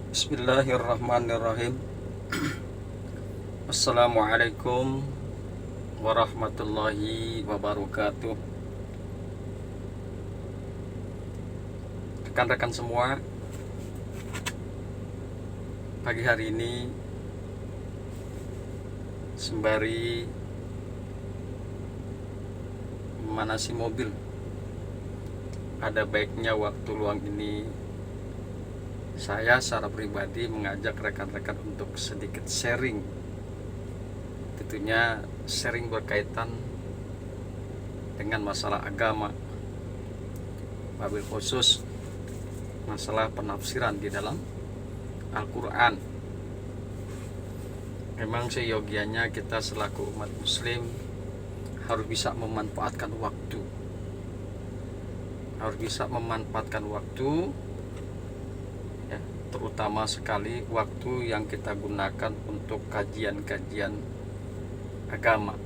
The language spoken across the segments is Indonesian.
Bismillahirrahmanirrahim. Assalamualaikum warahmatullahi wabarakatuh. Rekan-rekan semua, pagi hari ini sembari memanasi mobil, ada baiknya waktu luang ini saya secara pribadi mengajak rekan-rekan untuk sedikit sharing. Tentunya sharing berkaitan dengan masalah agama, wabil khusus masalah penafsiran di dalam Al-Quran. Memang seyogianya kita selaku umat muslim harus bisa memanfaatkan waktu, ya, terutama sekali waktu yang kita gunakan untuk kajian-kajian agama.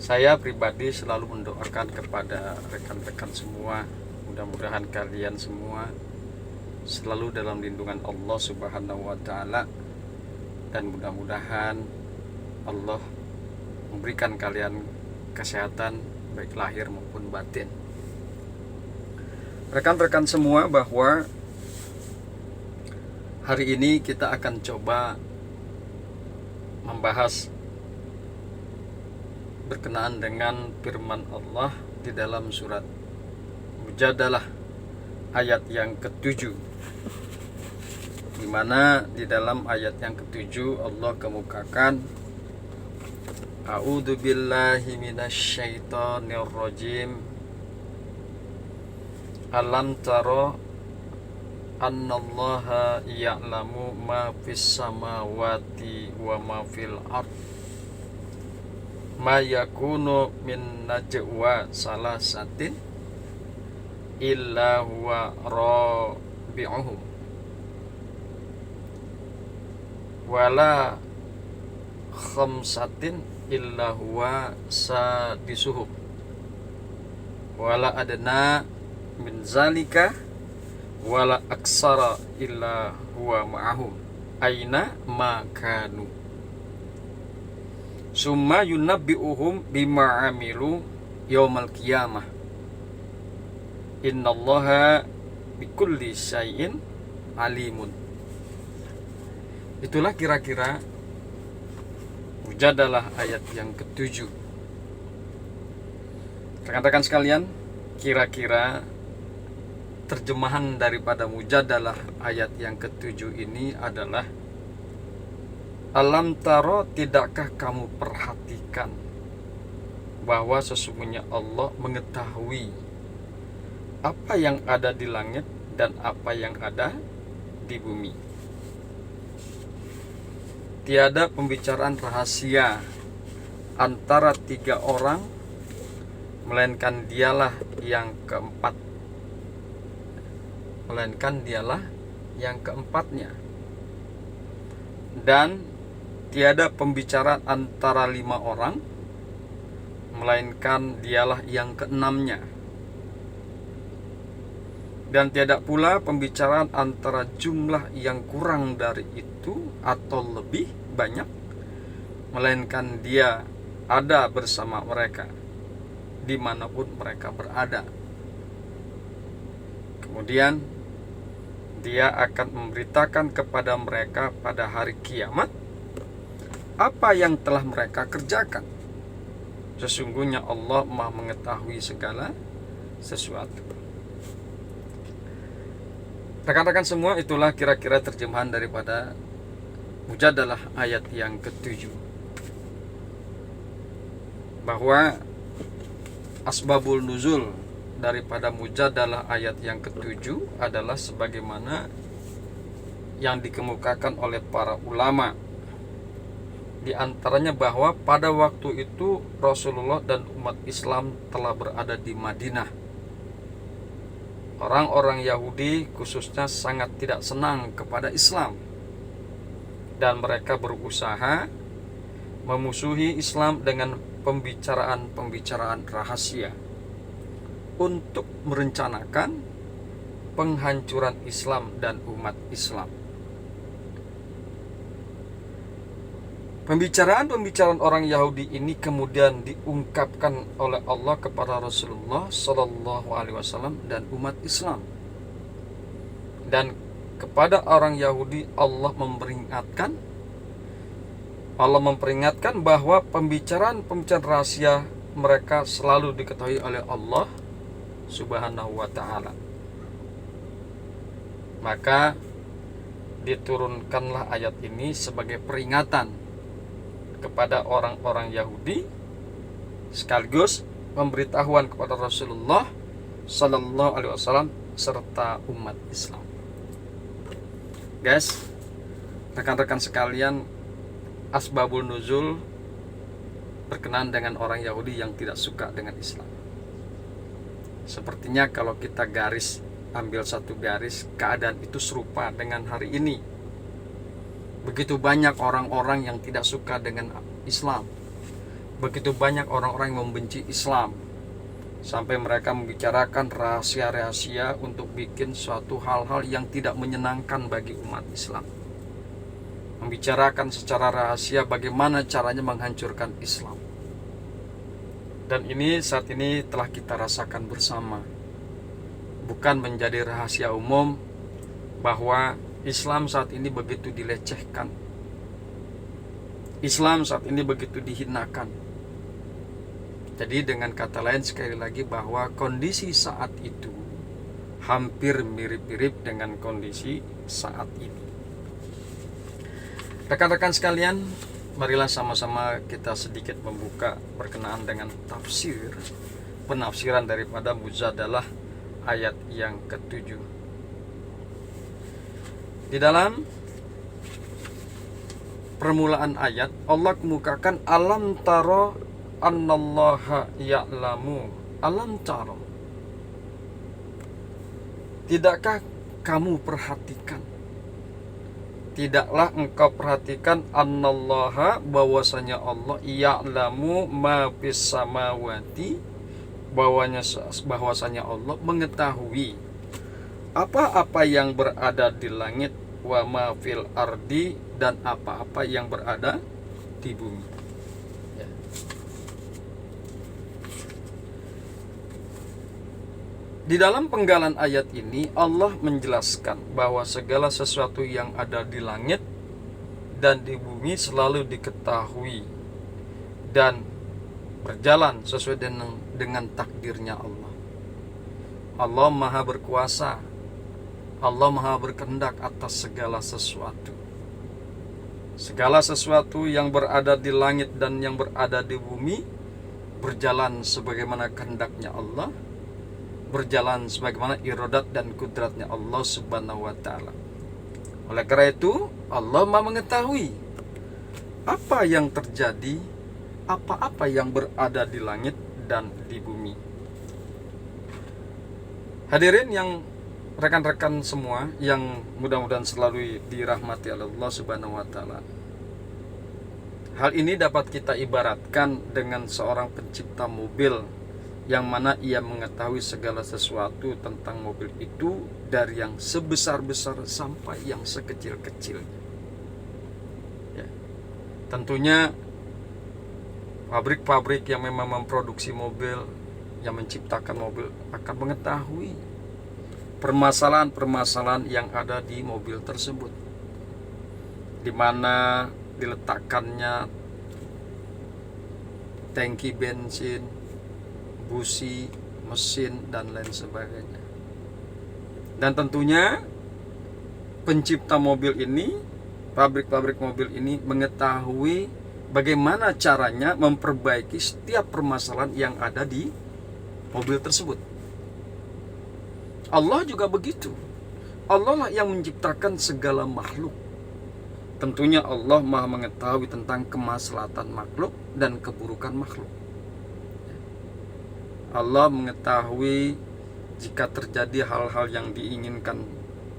Saya pribadi selalu mendoakan kepada rekan-rekan semua, mudah-mudahan kalian semua selalu dalam lindungan Allah Subhanahu wa Ta'ala, dan mudah-mudahan Allah memberikan kalian kesehatan baik lahir maupun batin. Rekan-rekan semua, bahwa hari ini kita akan coba membahas berkenaan dengan firman Allah di dalam surat Mujadalah ayat yang ke-7, di mana di dalam ayat yang ke-7 Allah kemukakan, A'udzu billahi minasyaitonir rajim. Alam taro annallaha ya'lamu ma fis samawati wa ma fil ard ma yakunu min najwa salasatin illa huwa rabi'uhum wala khamsatin illa huwa sadisuhum wala adna min zalika wala aksara illa huwa ma'ahum aina ma kanu summa yunabbi'uhum bima amilu yaumal qiyamah innallaha bikulli syai'in alimun. Itulah kira-kira Mujadalah ayat yang ke-7. Rekan-rekan sekalian, kira-kira terjemahan daripada Mujadalah ayat yang ke-7 ini adalah, alam taro, tidakkah kamu perhatikan bahwa sesungguhnya Allah mengetahui apa yang ada di langit dan apa yang ada di bumi. Tiada pembicaraan rahasia antara tiga orang, melainkan dialah yang keempatnya. Dan tiada pembicaraan antara 5 orang, melainkan dialah yang keenamnya. Dan tiada pula pembicaraan antara jumlah yang kurang dari itu atau lebih banyak, melainkan dia ada bersama mereka dimanapun mereka berada. Kemudian dia akan memberitakan kepada mereka pada hari kiamat apa yang telah mereka kerjakan. Sesungguhnya Allah Maha mengetahui segala sesuatu. Rekan-rekan semua, itulah kira-kira terjemahan daripada Mujadalah ayat yang ke-7, bahwa asbabul nuzul daripada Mujadalah ayat yang ke-7 adalah sebagaimana yang dikemukakan oleh para ulama. Di antaranya bahwa pada waktu itu Rasulullah dan umat Islam telah berada di Madinah. Orang-orang Yahudi khususnya sangat tidak senang kepada Islam, dan mereka berusaha memusuhi Islam dengan pembicaraan-pembicaraan rahasia untuk merencanakan penghancuran Islam dan umat Islam. Pembicaraan orang Yahudi ini kemudian diungkapkan oleh Allah kepada Rasulullah Sallallahu Alaihi Wasallam dan umat Islam. Dan kepada orang Yahudi Allah memperingatkan bahwa pembicaraan rahasia mereka selalu diketahui oleh Allah Subhanahu wa Ta'ala. Maka diturunkanlah ayat ini sebagai peringatan kepada orang-orang Yahudi, sekaligus pemberitahuan kepada Rasulullah Sallallahu Alaihi Wasallam serta umat Islam. Guys, rekan-rekan sekalian, asbabul nuzul berkenaan dengan orang Yahudi yang tidak suka dengan Islam. Sepertinya kalau kita ambil satu garis, keadaan itu serupa dengan hari ini. Begitu banyak orang-orang yang tidak suka dengan Islam. Begitu banyak orang-orang yang membenci Islam. Sampai mereka membicarakan rahasia-rahasia untuk bikin suatu hal-hal yang tidak menyenangkan bagi umat Islam. Membicarakan secara rahasia bagaimana caranya menghancurkan Islam. Dan ini saat ini telah kita rasakan bersama. Bukan menjadi rahasia umum bahwa Islam saat ini begitu dilecehkan. Islam saat ini begitu dihinakan. Jadi dengan kata lain sekali lagi bahwa kondisi saat itu hampir mirip-mirip dengan kondisi saat ini. Rekan-rekan sekalian, marilah sama-sama kita sedikit membuka berkenaan dengan penafsiran daripada Mujadalah ayat yang ke-7. Di dalam permulaan ayat Allah kemukakan alam taro annallaha ya'lamu. Alam taro, tidakkah kamu perhatikan, tidaklah engkau perhatikan annallaha, bahwasanya Allah ya'lamu ma fis samawati, bahwasanya Allah mengetahui apa-apa yang berada di langit, wa ma fil ardi, dan apa-apa yang berada di bumi. Ya. Di dalam penggalan ayat ini Allah menjelaskan bahwa segala sesuatu yang ada di langit dan di bumi selalu diketahui dan berjalan sesuai dengan takdirnya Allah. Allah Maha berkuasa, Allah Maha berkehendak atas segala sesuatu. Segala sesuatu yang berada di langit dan yang berada di bumi berjalan sebagaimana kehendaknya Allah, berjalan sebagaimana iradat dan kudratnya Allah Subhanahu wa Ta'ala. Oleh karena itu, Allah Maha mengetahui apa yang terjadi, apa-apa yang berada di langit dan di bumi. Hadirin yang rekan-rekan semua yang mudah-mudahan selalu dirahmati oleh Allah Subhanahu wa Ta'ala. Hal ini dapat kita ibaratkan dengan seorang pencipta mobil yang mana ia mengetahui segala sesuatu tentang mobil itu, dari yang sebesar-besar sampai yang sekecil-kecilnya. Ya. Tentunya pabrik-pabrik yang memang memproduksi mobil, yang menciptakan mobil akan mengetahui permasalahan-permasalahan yang ada di mobil tersebut, di mana diletakkannya tangki bensin, busi, mesin, dan lain sebagainya. Dan tentunya pencipta mobil ini, pabrik-pabrik mobil ini mengetahui bagaimana caranya memperbaiki setiap permasalahan yang ada di mobil tersebut. Allah juga begitu. Allah lah yang menciptakan segala makhluk. Tentunya Allah Maha mengetahui tentang kemaslahatan makhluk dan keburukan makhluk. Allah mengetahui jika terjadi hal-hal yang diinginkan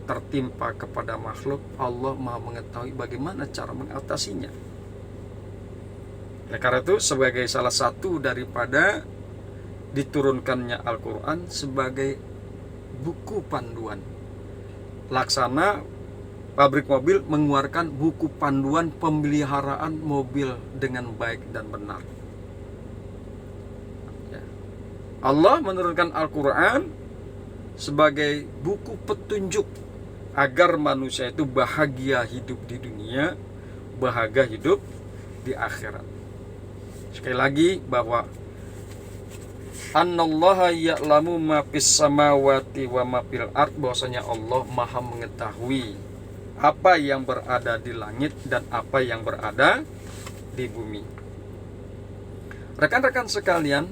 tertimpa kepada makhluk. Allah Maha mengetahui bagaimana cara mengatasinya. Oleh karena itu, sebagai salah satu daripada diturunkannya Al-Quran sebagai buku panduan. Laksana pabrik mobil mengeluarkan buku panduan pemeliharaan mobil dengan baik dan benar. Ya. Allah menurunkan Al-Quran sebagai buku petunjuk agar manusia itu bahagia hidup di dunia, bahagia hidup di akhirat. Sekali lagi bahwa Annallaha ya'lamu ma fis samawati wa ma fil ard, bahwasanya Allah Maha mengetahui apa yang berada di langit dan apa yang berada di bumi. Rekan-rekan sekalian,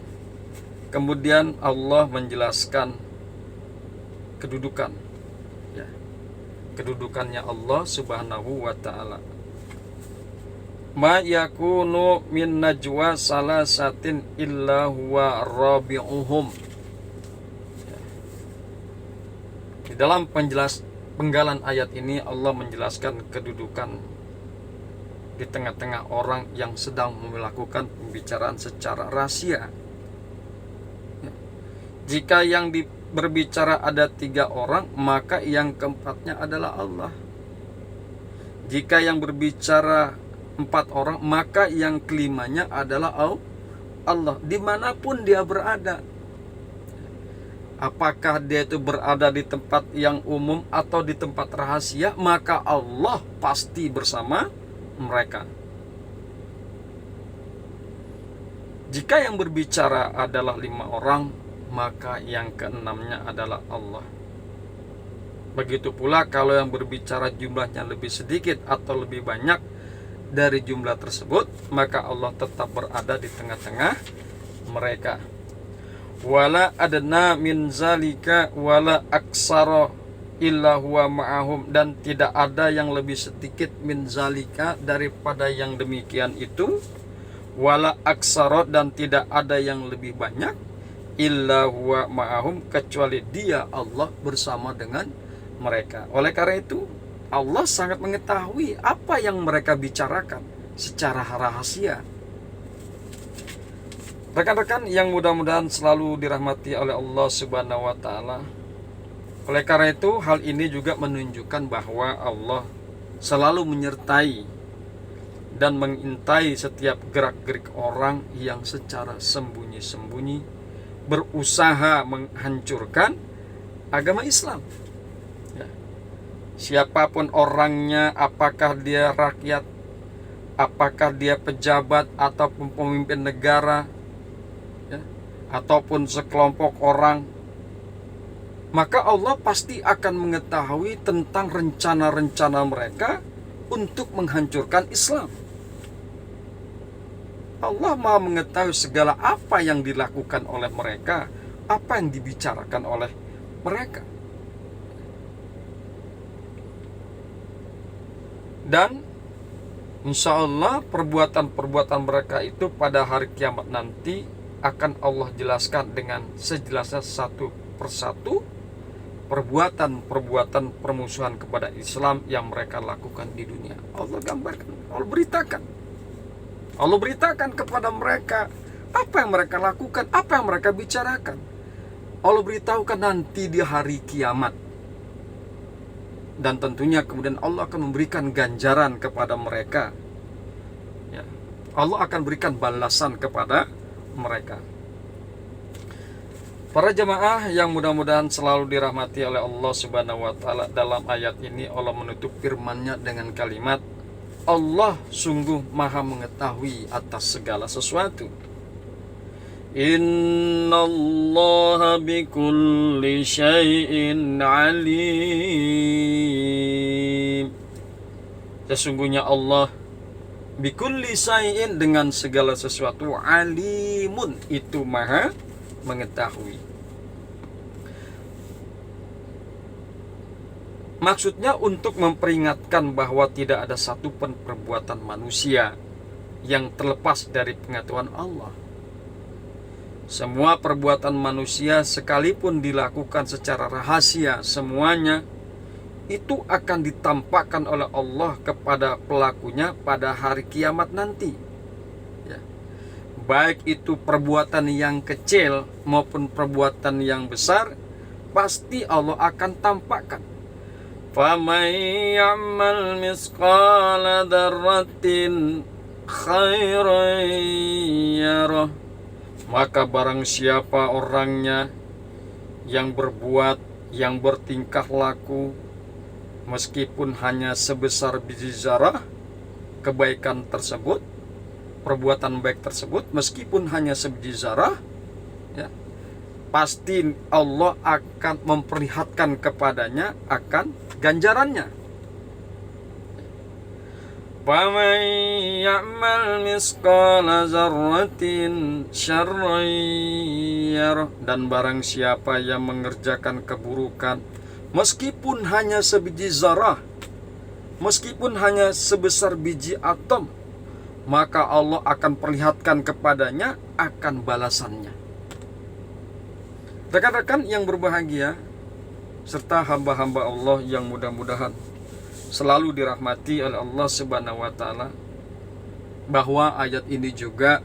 kemudian Allah menjelaskan kedudukan, ya, kedudukannya Allah Subhanahu wa ta'ala. Ma yakunu min najwa salasatin illa huwa rabi'uhum. Di dalam penggalan ayat ini Allah menjelaskan kedudukan di tengah-tengah orang yang sedang melakukan pembicaraan secara rahasia. Jika yang berbicara ada 3 orang, maka yang keempatnya adalah Allah. Jika yang berbicara 4 orang, maka yang kelimanya adalah Allah, dimanapun dia berada. Apakah dia itu berada di tempat yang umum atau di tempat rahasia, maka Allah pasti bersama mereka. Jika yang berbicara adalah 5 orang, maka yang keenamnya adalah Allah. Begitu pula kalau yang berbicara jumlahnya lebih sedikit atau lebih banyak dari jumlah tersebut, maka Allah tetap berada di tengah-tengah mereka. Wala adna min zalika wala aksara illa huwa ma'ahum, dan tidak ada yang lebih sedikit min zalika daripada yang demikian itu, wala aksara, dan tidak ada yang lebih banyak, illa huwa ma'ahum, kecuali dia Allah bersama dengan mereka. Oleh karena itu Allah sangat mengetahui apa yang mereka bicarakan secara rahasia. Rekan-rekan yang mudah-mudahan selalu dirahmati oleh Allah Subhanahu wa ta'ala. Oleh karena itu, hal ini juga menunjukkan bahwa Allah selalu menyertai dan mengintai setiap gerak-gerik orang yang secara sembunyi-sembunyi berusaha menghancurkan agama Islam. Siapapun orangnya, apakah dia rakyat, apakah dia pejabat ataupun pemimpin negara, ya, ataupun sekelompok orang, maka Allah pasti akan mengetahui tentang rencana-rencana mereka untuk menghancurkan Islam. Allah Maha mengetahui segala apa yang dilakukan oleh mereka, apa yang dibicarakan oleh mereka. Dan insya Allah perbuatan-perbuatan mereka itu pada hari kiamat nanti akan Allah jelaskan dengan sejelasnya satu persatu perbuatan-perbuatan permusuhan kepada Islam yang mereka lakukan di dunia. Allah gambarkan, Allah beritakan kepada mereka apa yang mereka lakukan, apa yang mereka bicarakan. Allah beritahukan nanti di hari kiamat. Dan tentunya kemudian Allah akan memberikan ganjaran kepada mereka, ya. Allah akan berikan balasan kepada mereka. Para jemaah yang mudah-mudahan selalu dirahmati oleh Allah Subhanahu wa ta'ala, dalam ayat ini Allah menutup firman-Nya dengan kalimat, Allah sungguh Maha mengetahui atas segala sesuatu. Innallaha bikulli syai'in alim. Sesungguhnya Allah bikulli syai'in, dengan segala sesuatu, alimun, itu Maha mengetahui. Maksudnya untuk memperingatkan bahwa tidak ada satupun perbuatan manusia yang terlepas dari pengetahuan Allah. Semua perbuatan manusia sekalipun dilakukan secara rahasia, semuanya itu akan ditampakkan oleh Allah kepada pelakunya pada hari kiamat nanti, ya. Baik itu perbuatan yang kecil maupun perbuatan yang besar, pasti Allah akan tampakkan. Faman ya'mal misqala dzarratin khairan yarah. Maka barang siapa orangnya yang berbuat, yang bertingkah laku meskipun hanya sebesar biji zarah, kebaikan tersebut, perbuatan baik tersebut meskipun hanya sebiji zarah, ya, pasti Allah akan memperlihatkan kepadanya akan ganjarannya. Faman ya'mal misqala dzarratin syarran yarah. Dan barang siapa yang mengerjakan keburukan meskipun hanya sebiji zarah, meskipun hanya sebesar biji atom, maka Allah akan perlihatkan kepadanya akan balasannya. Rekan-rekan yang berbahagia serta hamba-hamba Allah yang mudah-mudahan selalu dirahmati oleh Allah Subhanahu wa taala, bahwa ayat ini juga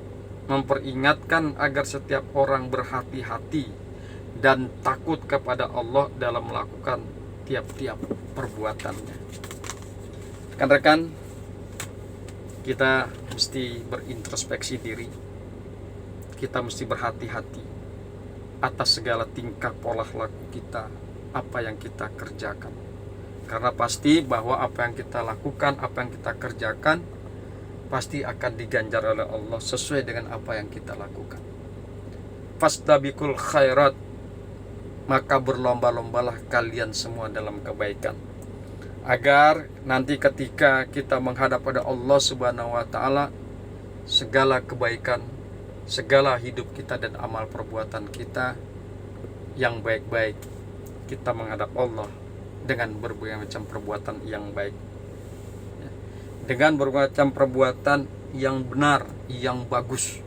memperingatkan agar setiap orang berhati-hati dan takut kepada Allah dalam melakukan tiap-tiap perbuatannya. Rekan-rekan, kita mesti berintrospeksi diri. Kita mesti berhati-hati atas segala tingkah pola laku kita, apa yang kita kerjakan. Karena pasti bahwa apa yang kita lakukan, apa yang kita kerjakan pasti akan diganjar oleh Allah sesuai dengan apa yang kita lakukan. Fastabiqul khairat, maka berlomba-lombalah kalian semua dalam kebaikan, agar nanti ketika kita menghadap pada Allah Subhanahu wa taala, segala kebaikan, segala hidup kita dan amal perbuatan kita yang baik-baik, kita menghadap Allah dengan berbagai macam perbuatan yang baik, dengan berbagai macam perbuatan yang benar, yang bagus.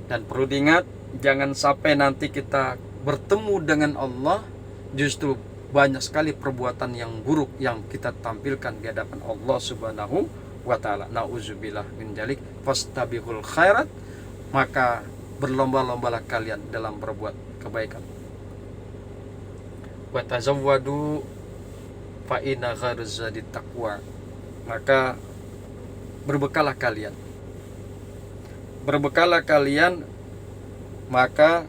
Dan perlu diingat, jangan sampai nanti kita bertemu dengan Allah justru banyak sekali perbuatan yang buruk yang kita tampilkan di hadapan Allah Subhanahu wa taala. Nauzubillah min dzalik. Fastabiqul khairat, maka berlomba-lombalah kalian dalam berbuat kebaikan. Wa tazawwadu fa inna khairaz zadi taqwa. Maka berbekalah kalian. Berbekalah kalian, maka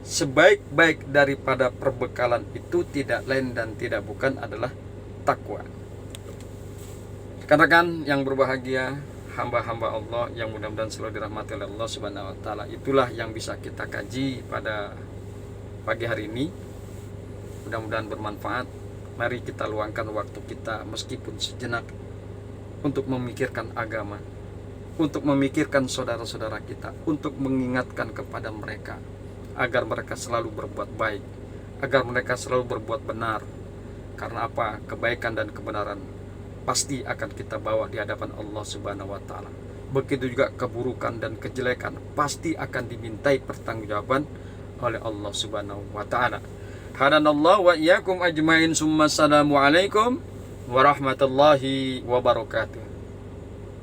sebaik-baik daripada perbekalan itu tidak lain dan tidak bukan adalah takwa. Rekan-rekan yang berbahagia, hamba-hamba Allah yang mudah-mudahan selalu dirahmati oleh Allah Subhanahu wa taala, itulah yang bisa kita kaji pada pagi hari ini. Mudah-mudahan bermanfaat. Mari kita luangkan waktu kita meskipun sejenak untuk memikirkan agama, untuk memikirkan saudara-saudara kita, untuk mengingatkan kepada mereka agar mereka selalu berbuat baik, agar mereka selalu berbuat benar. Karena apa? Kebaikan dan kebenaran pasti akan kita bawa di hadapan Allah Subhanahu wa taala. Begitu juga keburukan dan kejelekan pasti akan dimintai pertanggungjawaban oleh Allah Subhanahu wa taala. Hadanallahu wa iyyakum ajmain. Summa assalamu alaikum warahmatullahi wabarakatuh.